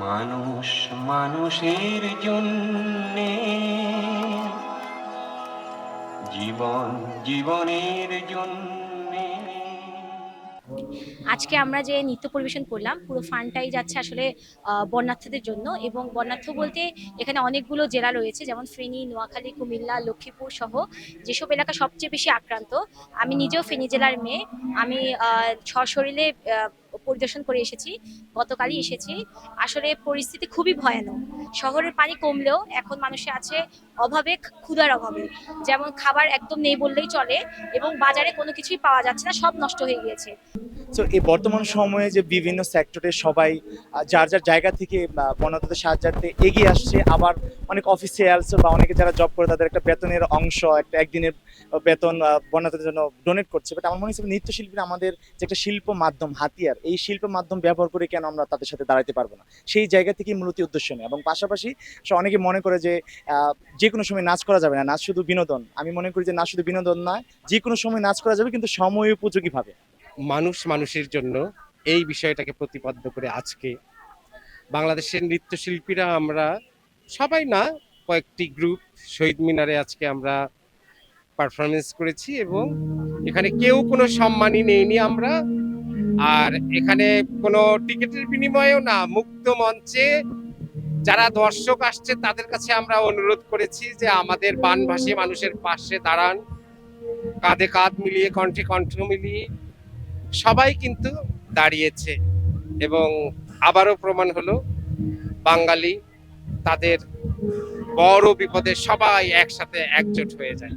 মানুষ মানুষের জন্যে, জীবন জীবনের জন্যে। আজকে আমরা যে নৃত্য পরিবেশন করলাম পুরো ফান্ডটাই যাচ্ছে আসলে বন্যার্থদের জন্য। এবং বন্যার্থ বলতে এখানে অনেকগুলো জেলা রয়েছে, যেমন ফেনী, নোয়াখালী, কুমিল্লা, লক্ষ্মীপুর সহ যেসব এলাকা সবচেয়ে বেশি আক্রান্ত। আমি নিজেও ফেনী জেলার মেয়ে। আমি সশরীরে পরিদর্শন করে এসেছি, গতকালই এসেছি। আসলে পরিস্থিতি খুবই ভয়ানক। শহরের পানি কমলেও এখন মানুষের আছে অভাবে, ক্ষুধার অভাবে। যেমন খাবার একদম নেই বললেই চলে, এবং বাজারে কোনো কিছুই পাওয়া যাচ্ছে না, সব নষ্ট হয়ে গিয়েছে। তো এই বর্তমান সময়ে যে বিভিন্ন সেক্টরে সবাই যার যার জায়গা থেকে বন্যার্থদের সাহায্যার্থে এগিয়ে আসছে, আবার অনেক অফিসিয়ালস বা অনেকে যারা জব করে তাদের একটা বেতনের অংশ, একটা একদিনের বেতন বন্যার্থদের জন্য ডোনেট করছে। বাট আমার মনে হচ্ছে নৃত্যশিল্পীরা আমাদের যে একটা শিল্প মাধ্যম, হাতিয়ার, এই শিল্প মাধ্যম ব্যবহার করে কেন আমরা তাদের সাথে দাঁড়াতে পারবো না, সেই জায়গা থেকেই মূলত উদ্দেশ্য নেই। এবং পাশাপাশি অনেকে মনে করে যে যে কোনো সময় নাচ করা যাবে না, নাচ শুধু বিনোদন। আমি মনে করি যে নাচ শুধু বিনোদন নয়, যে কোনো সময় নাচ করা যাবে, কিন্তু সময় উপযোগী ভাবে। মানুষ মানুষের জন্য এই বিষয়টাকে প্রতিপাদ্য করে আজকে বাংলাদেশের নৃত্যশিল্পীরা আমরা সবাই না, কয়েকটি গ্রুপ শহীদ মিনারে আজকে আমরা পারফরমেন্স করেছি এবং এখানে কেউ কোনো সম্মানই নেইনি আমরা। আর এখানে কোনো টিকিটের বিনিময়েও না, মুক্ত মঞ্চে যারা দর্শক আসছে তাদের কাছে আমরা অনুরোধ করেছি যে আমাদের বানভাসী মানুষের পাশে দাঁড়ান, কাঁধে কাঁধ মিলিয়ে, কণ্ঠে কণ্ঠ মিলিয়ে সবাই কিন্তু দাঁড়িয়েছে। এবং আবারও প্রমাণ হলো বাঙালি তাদের বড় বিপদে সবাই একসাথে একজোট হয়ে যায়।